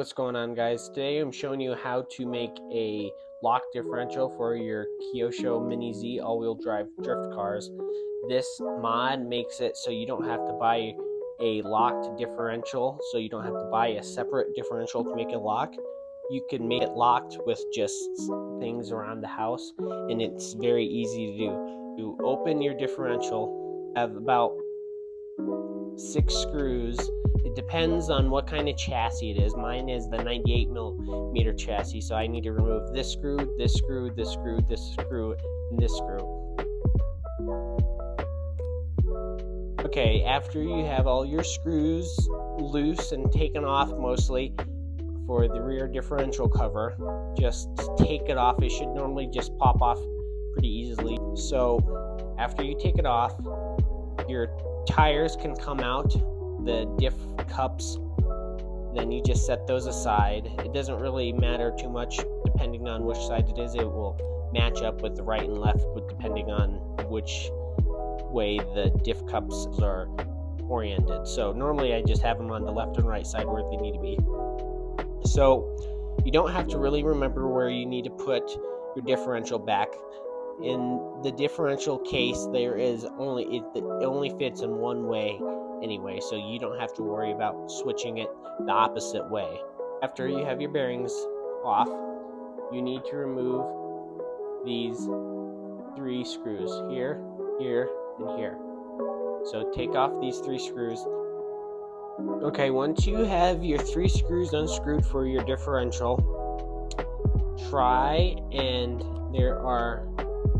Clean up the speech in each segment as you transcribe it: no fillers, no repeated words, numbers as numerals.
what's going on, guys? Today I'm showing you how to make a lock differential for your Kyosho Mini-Z all-wheel drive drift cars. This mod makes it so you don't have to buy a locked differential, so you don't have to buy a separate differential to make it lock. You can make it locked with just things around the house, and it's very easy to do. You open your differential, have about 6 screws. It depends on what kind of chassis it is. Mine is the 98 millimeter chassis, so I need to remove this screw, this screw, this screw, this screw, and this screw. Okay, after you have all your screws loose and taken off mostly for the rear differential cover, just take it off. It should normally just pop off pretty easily. So after you take it off, your tires can come out, the diff cups, then you just set those aside. It doesn't really matter too much depending on which side it is. It will match up with the right and left depending on which way the diff cups are oriented. So normally I just have them on the left and right side where they need to be. So you don't have to really remember where you need to put your differential back. In the differential case, it only fits in one way anyway, so you don't have to worry about switching it the opposite way. After you have your bearings off, you need to remove these 3 screws here, here, and here. So take off these 3 screws. Okay, once you have your 3 screws unscrewed for your differential, there are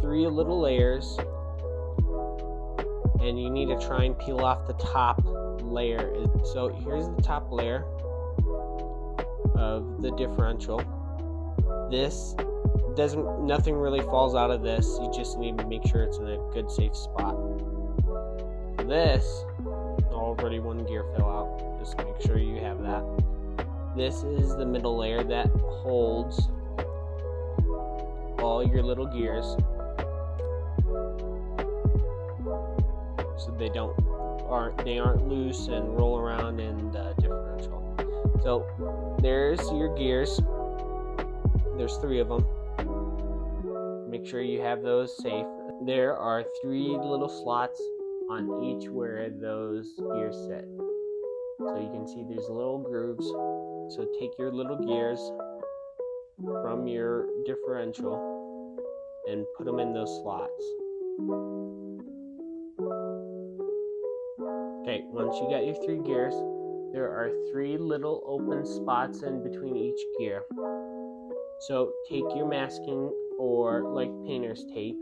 3 little layers, and you need to try and peel off the top layer. So here's the top layer of the differential. Nothing really falls out of this. You just need to make sure it's in a good safe spot. This, already one gear fell out. Just make sure you have that. This is the middle layer that holds all your little gears, so they aren't loose and roll around in the differential. So there's your gears. There's 3 of them. Make sure you have those safe. There are 3 little slots on each where those gears sit. So you can see there's little grooves. So take your little gears from your differential and put them in those slots. Okay, once you got your 3 gears, there are 3 little open spots in between each gear. So take your masking or like painter's tape,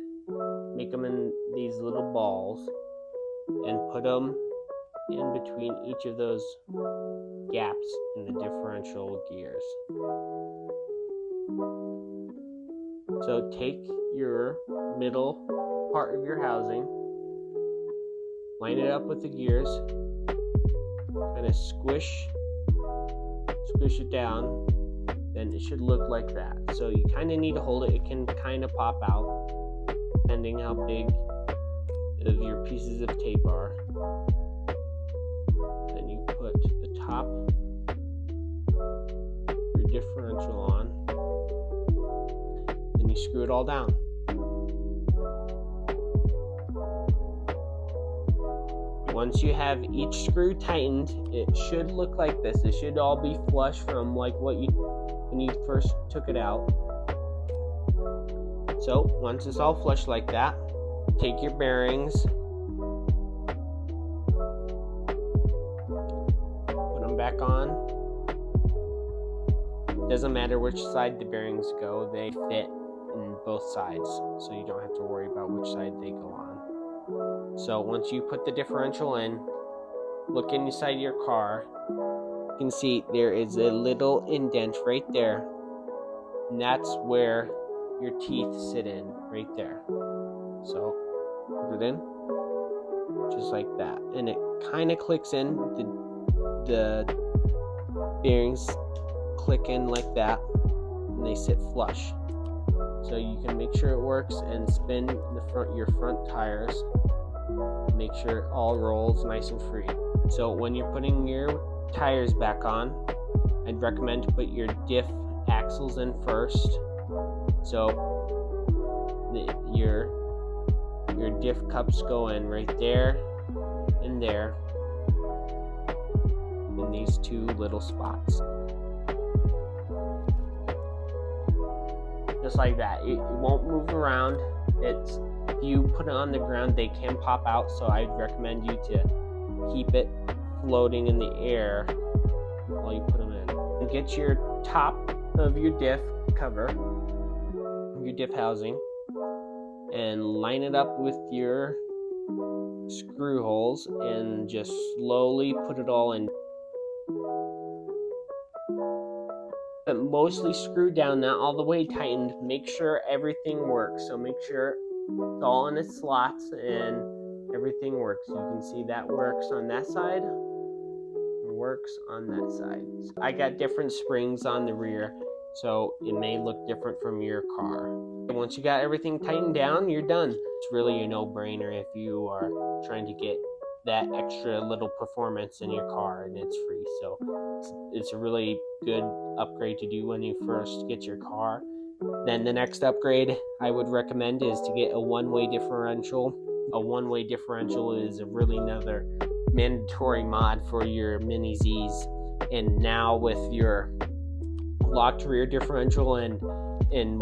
make them in these little balls, and put them in between each of those gaps in the differential gears. So take your middle part of your housing, line it up with the gears, kind of squish it down, then it should look like that. So you kind of need to hold it. It can kind of pop out depending how big of your pieces of tape are. Then you put the top of your differential on, then you screw it all down. Once you have each screw tightened, it should look like this. It should all be flush from like when you first took it out. So once it's all flush like that, take your bearings, put them back on. Doesn't matter which side the bearings go, they fit in both sides, so you don't have to worry about which side they go on. So once you put the differential in, look inside your car. You can see there is a little indent right there, and that's where your teeth sit in, right there. So put it in, just like that, and it kind of clicks in. The bearings click in like that, and they sit flush. So you can make sure it works and spin your front tires. Make sure it all rolls nice and free. So when you're putting your tires back on, I'd recommend to put your diff axles in first. So your diff cups go in right there and there in these two little spots. Just like that. It won't move around. If you put it on the ground, they can pop out, so I'd recommend you to keep it floating in the air while you put them in. And get your top of your diff cover, your diff housing, and line it up with your screw holes and just slowly put it all in. But mostly screwed down, not all the way tightened. Make sure everything works. So make sure it's all in its slots and everything works. You can see that works on that side, works on that side. I got different springs on the rear, so it may look different from your car. And once you got everything tightened down, you're done. It's really a no-brainer if you are trying to get that extra little performance in your car, and it's free. So it's a really good upgrade to do when you first get your car. Then the next upgrade I would recommend is to get a one-way differential. A one-way differential is really another mandatory mod for your Mini-Zs. And now with your locked rear differential and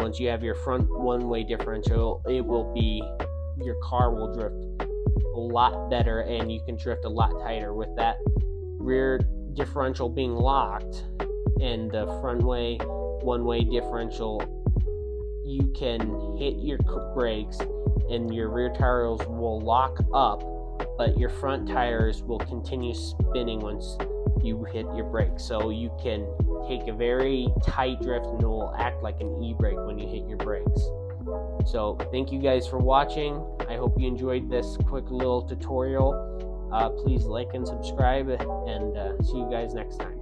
once you have your front one-way differential, it will be, your car will drift a lot better and you can drift a lot tighter with that rear differential being locked and the front way one-way differential. You can hit your brakes and your rear tires will lock up, but your front tires will continue spinning once you hit your brakes. So you can take a very tight drift and it will act like an e-brake when you hit your brakes. So thank you guys for watching. I hope you enjoyed this quick little tutorial. Please like and subscribe, and see you guys next time.